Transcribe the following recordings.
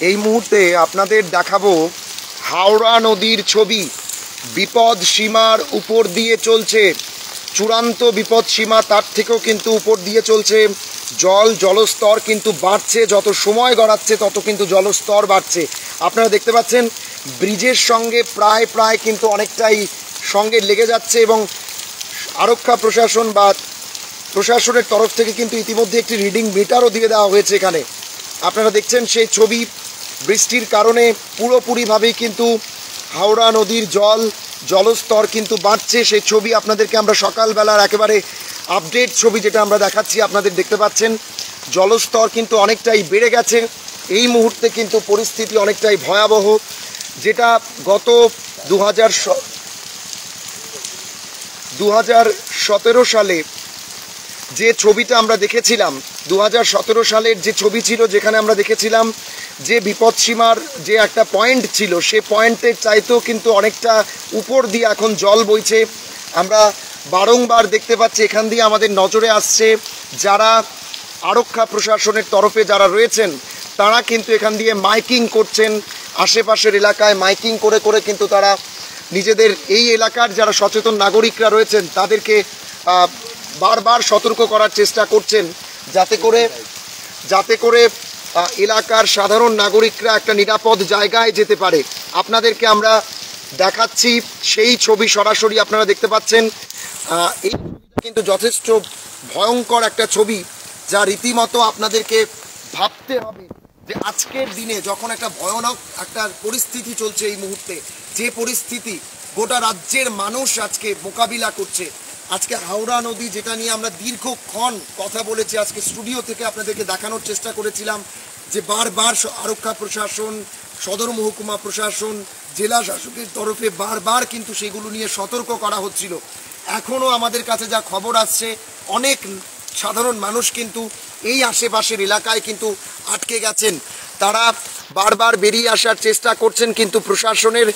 এই মুহূর্তে আপনাদের দেখাবো হাওড়া নদীর ছবি। বিপদ সীমার উপর দিয়ে চলছে, চূড়ান্ত বিপদ সীমা, তার থেকেও কিন্তু উপর দিয়ে চলছে। জলস্তর কিন্তু বাড়ছে, যত সময় গড়াচ্ছে তত কিন্তু জলস্তর বাড়ছে। আপনারা দেখতে পাচ্ছেন ব্রিজের সঙ্গে প্রায় কিন্তু অনেকটাই সঙ্গে লেগে যাচ্ছে, এবং আরক্ষা প্রশাসন বা প্রশাসনের তরফ থেকে কিন্তু ইতিমধ্যে একটি রিডিং মিটারও দিয়ে দেওয়া হয়েছে এখানে। আপনারা দেখছেন সেই ছবি। বৃষ্টির কারণে পুরোপুরিভাবেই কিন্তু হাওড়া নদীর জলস্তর কিন্তু বাড়ছে। সেই ছবি আপনাদেরকে আমরা সকালবেলার একেবারে আপডেট ছবি যেটা আমরা দেখাচ্ছি, আপনাদের দেখতে পাচ্ছেন জলস্তর কিন্তু অনেকটাই বেড়ে গেছে। এই মুহূর্তে কিন্তু পরিস্থিতি অনেকটাই ভয়াবহ, যেটা গত 2017 সালে যে ছবিটা আমরা দেখেছিলাম, 2017 সালের যে ছবি ছিল, যেখানে আমরা দেখেছিলাম যে বিপদসীমার যে একটা পয়েন্ট ছিল, সে পয়েন্টের চাইতেও কিন্তু অনেকটা উপর দিয়ে এখন জল বইছে। আমরা বারংবার দেখতে পাচ্ছি, এখান দিয়ে আমাদের নজরে আসছে যারা আরক্ষা প্রশাসনের তরফে যারা রয়েছেন, তারা কিন্তু এখান দিয়ে মাইকিং করছেন। আশেপাশের এলাকায় মাইকিং করে কিন্তু তারা নিজেদের এই এলাকার যারা সচেতন নাগরিকরা রয়েছেন তাদেরকে বারবার সতর্ক করার চেষ্টা করছেন, যাতে করে এলাকার সাধারণ নাগরিকরা একটা নিরাপদ জায়গায় যেতে পারে। আপনাদেরকে আমরা দেখাচ্ছি সেই ছবি সরাসরি, আপনারা দেখতে পাচ্ছেন। এই কিন্তু যথেষ্ট ভয়ঙ্কর একটা ছবি, যা রীতিমতো আপনাদেরকে ভাবতে হবে যে আজকের দিনে যখন একটা ভয়ানক একটা পরিস্থিতি চলছে, এই মুহূর্তে যে পরিস্থিতি গোটা রাজ্যের মানুষ আজকে মোকাবিলা করছে, আজকে হাওড়া নদী যেটা নিয়ে আমরা দীর্ঘক্ষণ কথা বলেছি, আজকে স্টুডিও থেকে আপনাদেরকে দেখানোর চেষ্টা করেছিলাম যে বারবার আরক্ষা প্রশাসন, সদর মহকুমা প্রশাসন, জেলা শাসকের তরফে বারবার কিন্তু সেগুলো নিয়ে সতর্ক করা হচ্ছিল। এখনও আমাদের কাছে যা খবর আসছে, অনেক সাধারণ মানুষ কিন্তু এই আশেপাশের এলাকায় কিন্তু আটকে গেছেন। তারা বারবার বেরিয়ে আসার চেষ্টা করছেন, কিন্তু প্রশাসনের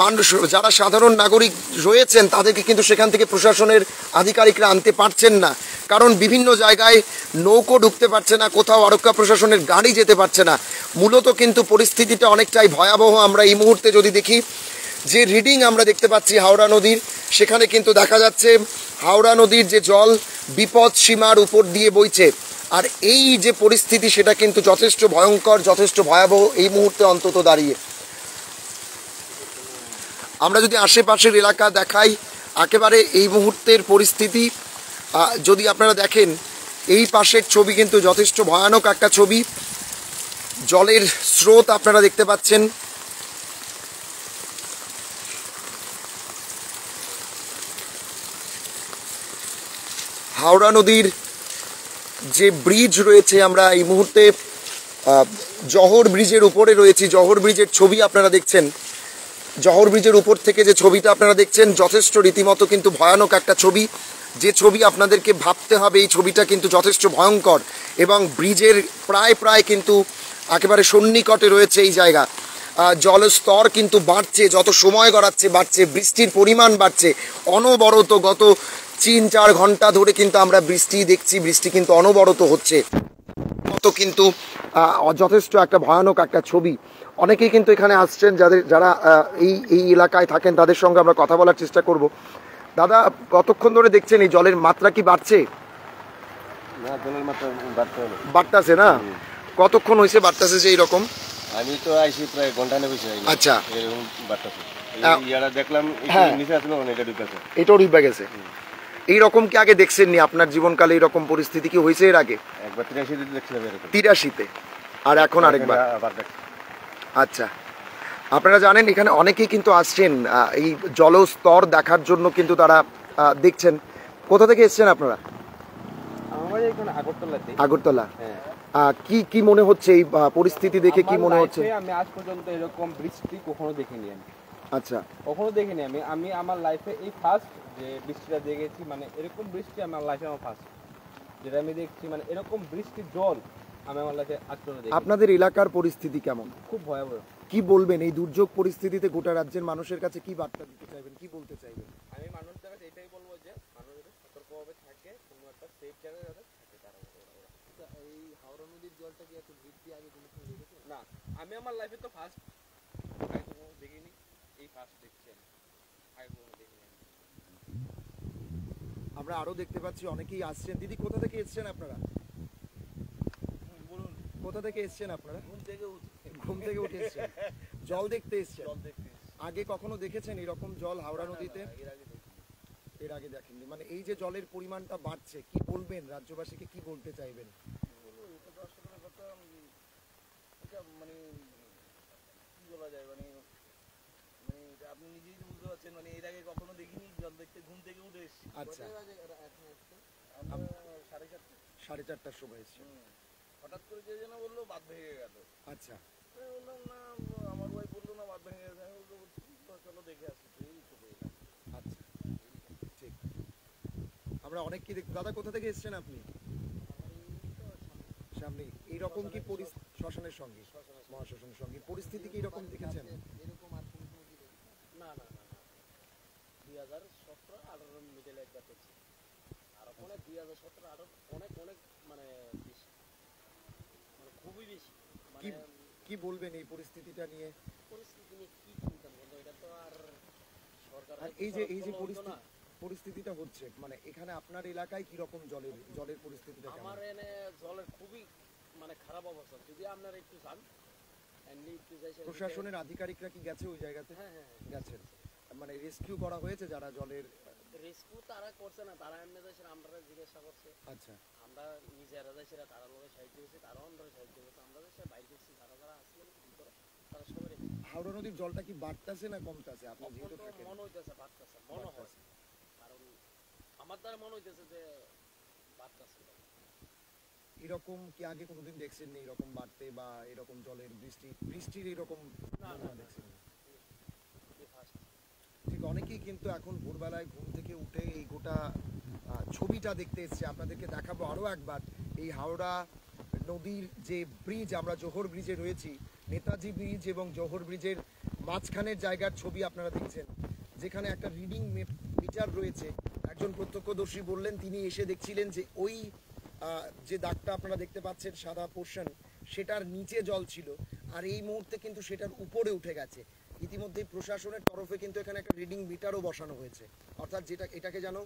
মানুষ যারা সাধারণ নাগরিক রয়েছেন তাদেরকে কিন্তু সেখান থেকে প্রশাসনের আধিকারিকরা আনতে পারছেন না, কারণ বিভিন্ন জায়গায় নৌকো ঢুকতে পারছে না, কোথাও আরক্ষা প্রশাসনের গাড়ি যেতে পারছে না। মূলত কিন্তু পরিস্থিতিটা অনেকটাই ভয়াবহ। আমরা এই মুহূর্তে যদি দেখি যে রিডিং আমরা দেখতে পাচ্ছি হাওড়া নদীর, সেখানে কিন্তু দেখা যাচ্ছে হাওড়া নদীর যে জল বিপদ সীমার উপর দিয়ে বইছে। আর এই যে পরিস্থিতি, সেটা কিন্তু যথেষ্ট ভয়ঙ্কর, যথেষ্ট ভয়াবহ এই মুহূর্তে অন্তত দাঁড়িয়ে। আমরা যদি আশেপাশের এলাকা দেখাই, একেবারে এই মুহূর্তের পরিস্থিতি যদি আপনারা দেখেন, এই পাশের ছবি কিন্তু যথেষ্ট ভয়ানক একটা ছবি। জলের স্রোত আপনারা দেখতে পাচ্ছেন। হাওড়া নদীর যে ব্রিজ রয়েছে, আমরা এই মুহূর্তে জহর ব্রিজের উপরে রয়েছি। জহর ব্রিজের ছবি আপনারা দেখছেন। জহর ব্রিজের উপর থেকে যে ছবিটা আপনারা দেখছেন, যথেষ্ট রীতিমতো কিন্তু ভয়ানক একটা ছবি। যে ছবি আপনাদেরকে ভাবতে হবে, এই ছবিটা কিন্তু যথেষ্ট ভয়ঙ্কর, এবং ব্রিজের প্রায় কিন্তু একেবারে সন্নিকটে রয়েছে এই জায়গা। জলস্তর কিন্তু বাড়ছে, যত সময় গড়াচ্ছে বাড়ছে, বৃষ্টির পরিমাণ বাড়ছে অনবরত। গত 3-4 ঘন্টা ধরে কিন্তু আমরা বৃষ্টি দেখছি, বৃষ্টি কিন্তু অনবরত হচ্ছে। মতো কিন্তু যথেষ্ট একটা ভয়ানক একটা ছবি। অনেকেই কিন্তু এখানে আসছেন, যারা এই এলাকায় থাকেন, তাদের সঙ্গে আমরা কথা বলার চেষ্টা করব। দাদা, কতক্ষণ ধরে দেখছেন এই জলের মাত্রা কি বাড়ছে? বাড়তেছে না? কতক্ষণ হয়েছে বাড়তেছে যে এইরকম? আমি তো আইছি প্রায় ঘন্টা নেবে। আচ্ছা, এরকম বাড়তেছে। দেখলাম এটাও ঢুকে গেছে। এইরকম কি আগে দেখছেননি আপনার জীবনকালে? এরকম পরিস্থিতি কি হয়েছে এর আগে? একবার 83-তে দেখছিলাম এরকম। 83-তে, আর এখন আরেকবার? আচ্ছা, আপনারা জানেন এখানে অনেকেই কিন্তু আসছেন এই জলস্তর দেখার জন্য, কিন্তু তারা দেখছেন। কোথা থেকে এসছেন আপনারা? আগরতলা। কি মনে হচ্ছে এই পরিস্থিতি দেখে? কি মনে হচ্ছে? আমি আজ পর্যন্ত এরকম বৃষ্টি কখনো দেখিনি। আচ্ছা, কখনো দেখিনি। আমি আমার লাইফে এই ফার্স্ট যে বৃষ্টিটা দেখেছি, মানে এরকম বৃষ্টি আমার লাইফে আমার ফার্স্ট যেটা আমি দেখছি, মানে এরকম বৃষ্টির জল আমি আমার লাইফে আজ পর্যন্ত দেখিনি। আপনাদের এলাকার পরিস্থিতি কেমন? খুব ভয়াবহ। কি বলবেন এই দুর্যোগ পরিস্থিতিতে গোটা রাজ্যের মানুষের কাছে? কি বার্তা দিতে চাইবেন, কি বলতে চাইবেন? আমি মানুষদের কাছে এটাই বলবো যে মানুষ যদি সতর্কভাবে থাকে, কোনো একটা সেফ জায়গায় যাতে থাকে তারা। এই হাওড়া নদীর জলটা কি এত বৃদ্ধি আগে কোনো সময় দেখেছেন? না, না, আমি আমার লাইফে তো ফার্স্ট, আগে তো কখনো দেখিনি, এই ফার্স্ট দেখছি আমি, আগে কখনো দেখিনি আমি। আমরা আরো দেখতে পাচ্ছি অনেকেই আসছেন। দিদি, কোথা থেকে এসছেন আপনারা? বলুন। কোথা থেকে এসছেন আপনারা? ঘুম থেকে ঘুম থেকে উঠে এসছেন, জল দেখতে এসছেন। জল দেখতে আগে কখনো দেখেছেন এরকম জল হাওড়া নদীতে? এর আগে দেখি। এর আগে দেখেননি। মানে এই যে জলের পরিমাণটা বাড়ছে, কি বলবেন রাজ্যবাসীকে, কি বলতে চাইবেন? এটা তো আসলে কথা এটা মানে কি বলা যায় মানে মানে এটা আপনি নিজেই তো বুঝতে পারছেন মানে এর আগে কখনো দেখিনি জল দেখতে ঘুম থেকে উঠে এসেছি। আচ্ছা, আমরা 4:30 4:30টার সময় এসছেন। হঠাৎ করে কে যেন বললো বাঁধ ভেঙে গেল। আচ্ছা, আমি বললাম না, আমার ওয়াইফ বললো না বাঁধ ভেঙে গেছে। আমি বললো চলো দেখে আসি, এই চলে এলাম। আচ্ছা, ঠিক। আমরা অনেক কি দেখতে। দাদা, কোথা থেকে এসছেন আপনি? সামনে এইরকম কি শ্মশানের সঙ্গে, মহাশ্মশানের সঙ্গে পরিস্থিতি কি এরকম দেখেছেন? না না না 2017-18 মিডলে একবার দেখছি, আর ওখানে 2017-18 অনেক অনেক মানে বেশি, মানে খুবই বেশি। কি মানে কি বলবেন এই পরিস্থিতিটা নিয়ে? পরিস্থিতি নিয়ে কি চিন্তা বলতো, এটা তো আর সরকার আর এই যে পরিস্থিতিটা হচ্ছে, মানে এখানে আপনার এলাকায় কি রকম জলের পরিস্থিতিটা কেমন? আমার এনে জলের খুবই মানে খারাপ অবস্থা। যদি আপনারা একটু যান, এমনি একটু যাই, প্রশাসনের আধিকারিকরা কি গেছে ওই জায়গাতে? হ্যাঁ হ্যাঁ গেছেন। মানে রেস্কিউ করা হয়েছে যারা জলের? রেস্কিউ তারা করছে না, তারা এমনি যাইছে, আমরা জিজ্ঞাসা করছে, আচ্ছা, আমরা নিজেরা যাইছি, তারা লোকের সাহায্য হয়েছে, তারাও আমরা সাহায্য করছে, আমরা যাইছি বাইরে করছি, যারা যারা আসলেন ভিতরে তারা সবাই রেখে। হাওড়া নদীর জলটা কি বাড়তেছে না কমতেছে? আপনি যেহেতু তো থাকেন, মনে হইতেছে বাড়তেছে, মনে হয়, কারণ আমার দ্বারা মনে হইতেছে যে বাড়তেছে। এরকম কি আগে কোনোদিন দেখছেন না এরকম বাড়তে, বা এরকম জলের বৃষ্টির এরকম দেখছেন? ঠিক। অনেকেই কিন্তু এখন ভোরবেলায় ঘুম থেকে উঠে এই গোটা ছবিটা দেখতে এসছে। আপনাদেরকে দেখাবো আরো একবার এই হাওড়া নদীর যে ব্রিজ, আমরা জোহর ব্রিজে রয়েছি, নেতাজি ব্রিজ এবং জোহর ব্রিজের মাঝখানের জায়গার ছবি আপনারা দেখছেন, যেখানে একটা রিডিং মিটার রয়েছে। একজন প্রত্যক্ষদর্শী বললেন তিনি এসে দেখছিলেন যে ওই যে দাগটা আপনারা দেখতে পাচ্ছেন সাদা পোর্শন, সেটার নিচে জল ছিল, আর এই মুহূর্তে কিন্তু সেটার উপরে উঠে গেছে। ইতিমধ্যে প্রশাসনের তরফে কিন্তু এখানে একটা রিডিং মিটারও বসানো হয়েছে, অর্থাৎ এটাকে যেন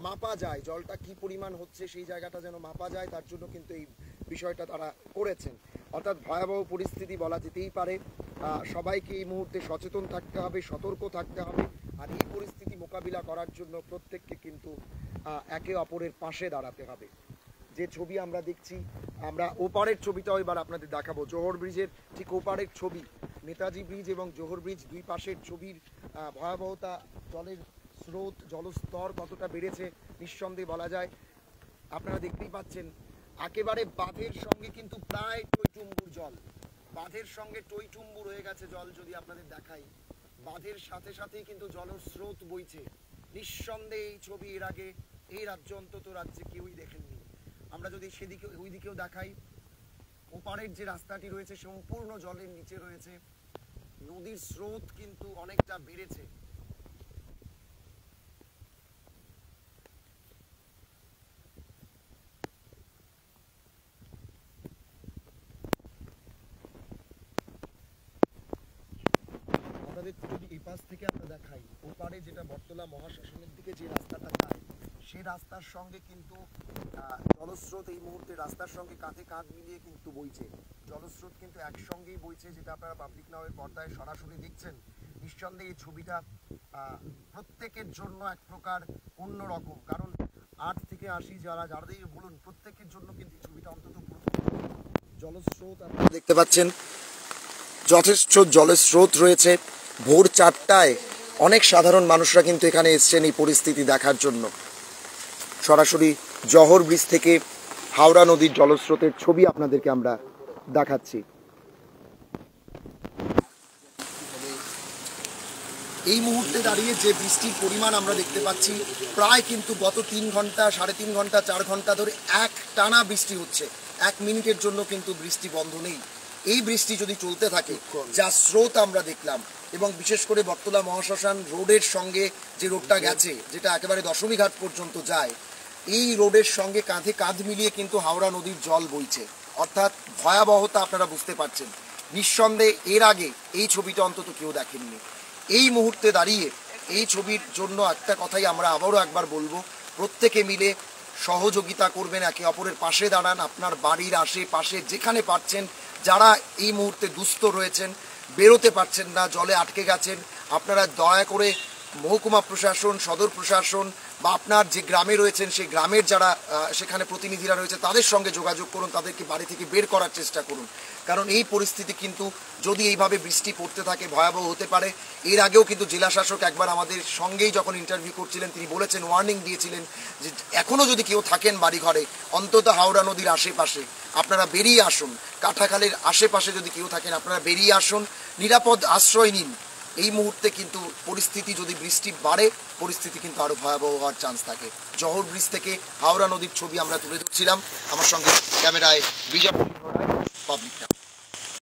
মাপা যায়, জলটা কি পরিমাণ হচ্ছে সেই জায়গাটা যেন মাপা যায়, তার জন্য কিন্তু এই বিষয়টা তারা করেছেন। অর্থাৎ ভয়াবহ পরিস্থিতি বলা যেতেই পারে। সবাইকে এই মুহূর্তে সচেতন থাকতে হবে, সতর্ক থাকতে হবে, আর এই পরিস্থিতি মোকাবিলা করার জন্য প্রত্যেককে কিন্তু একে অপরের পাশে দাঁড়াতে হবে। যে ছবি আমরা দেখছি, আমরা ওপারের ছবিটাও এবার আপনাদের দেখাবো, জোহর ব্রিজের ঠিক ওপারের ছবি, নেতাজি ব্রিজ এবং জোহর ব্রিজ দুই পাশের ছবির ভয়াবহতা, জলের স্রোত, জলস্তর কতটা বেড়েছে নিঃসন্দেহে বলা যায়। আপনারা দেখতেই পাচ্ছেন একেবারে বাঁধের সঙ্গে কিন্তু প্রায় টইটুম্বুর জল, বাঁধের সঙ্গে টইটুম্বুর হয়ে গেছে জল। যদি আপনাদের দেখাই, বাঁধের সাথে সাথেই কিন্তু জলস্রোত বইছে। নিঃসন্দেহে এই ছবি এর আগে এই রাজ্য, অন্তত রাজ্যে কেউই দেখেননি। আমরা যদি সেদিকে ওই দিকেও দেখাই, ওপারের যে রাস্তাটি রয়েছে সম্পূর্ণ জলের নিচে রয়েছে, নদীর স্রোত কিন্তু অনেকটা বেড়েছে। আপনাদের যদি এই পাশ থেকে আমরা দেখাই, ওপারে যেটা বটতলা মহাশ্মশানের দিকে যে রাস্তাটা যায়, সেই রাস্তার সঙ্গে কিন্তু জলস্রোত এই মুহূর্তে রাস্তার সঙ্গে কাঁধে কাঁধ মিলিয়ে কিন্তু বইছে। জলস্রোত কিন্তু একসঙ্গেই বইছে, যেটা আপনারা পাবলিক নাওয়ের পর্দায় সরাসরি দেখছেন। নিঃসন্দেহে এই ছবিটা প্রত্যেকের জন্য এক প্রকার অন্যরকম, কারণ 8 থেকে 80 যারাই বলুন, প্রত্যেকের জন্য কিন্তু এই ছবিটা অন্তত জলস্রোত আপনারা দেখতে পাচ্ছেন, যথেষ্ট জলের স্রোত রয়েছে। ভোর 4টায় অনেক সাধারণ মানুষরা কিন্তু এখানে এসছেন এই পরিস্থিতি দেখার জন্য। সরাসরি জোহর ব্রিজ থেকে হাওড়া নদীর জলস্রোতের ছবি আপনাদেরকে আমরা দেখাচ্ছি। এই মুহূর্তে দাঁড়িয়ে যে বৃষ্টির পরিমাণ আমরা দেখতে পাচ্ছি, প্রায় কিন্তু গত 3 ঘন্টা, 3.5 ঘন্টা, 4 ঘন্টা ধরে এক টানা বৃষ্টি হচ্ছে। 1 মিনিটের জন্য কিন্তু বৃষ্টি বন্ধ নেই। এই বৃষ্টি যদি চলতে থাকে, যা স্রোত আমরা দেখলাম, এবং বিশেষ করে বটতলা মহাশ্মশান রোডের সঙ্গে যে রোডটা গেছে, যেটা একেবারে দশমীঘাট পর্যন্ত যায়, এই রোডের সঙ্গে কাঁধে কাঁধ মিলিয়ে কিন্তু হাওড়া নদীর জল বইছে। অর্থাৎ ভয়াবহতা আপনারা বুঝতে পারছেন। নিঃসন্দেহে এর আগে এই ছবিটা অন্তত কেউ দেখেননি। এই মুহূর্তে দাঁড়িয়ে এই ছবির জন্য একটা কথাই আমরা আবারও একবার বলবো, প্রত্যেকে মিলে সহযোগিতা করবেন, একে অপরের পাশে দাঁড়ান। আপনার বাড়ির আশেপাশে যেখানে পাচ্ছেন, যারা এই মুহূর্তে দুস্থ রয়েছেন, বেরোতে পারছেন না, জলে আটকে গেছেন, আপনারা দয়া করে মহকুমা প্রশাসন, সদর প্রশাসন বা আপনার যে গ্রামে রয়েছেন সেই গ্রামের যারা সেখানে প্রতিনিধিরা রয়েছে তাদের সঙ্গে যোগাযোগ করুন, তাদেরকে বাড়ি থেকে বের করার চেষ্টা করুন। কারণ এই পরিস্থিতি কিন্তু যদি এইভাবে বৃষ্টি পড়তে থাকে ভয়াবহ হতে পারে। এর আগেও কিন্তু জেলাশাসক একবার আমাদের সঙ্গেই যখন ইন্টারভিউ করছিলেন তিনি বলেছেন, ওয়ার্নিং দিয়েছিলেন যে এখনও যদি কেউ থাকেন বাড়িঘরে, অন্তত হাওড়া নদীর আশেপাশে আপনারা বেরিয়ে আসুন। কাঁঠাখালের আশেপাশে যদি কেউ থাকেন আপনারা বেরিয়ে আসুন, নিরাপদ আশ্রয় নিন। এই মুহূর্তে কিন্তু পরিস্থিতি যদি বৃষ্টি বাড়ে, পরিস্থিতি কিন্তু আরো ভয়াবহ হওয়ার চান্স থাকে। জহর ব্রিজ থেকে হাওড়া নদীর ছবি আমরা তুলে ধরছিলাম। আমার সঙ্গে ক্যামেরায় বিজয়, পাবলিক।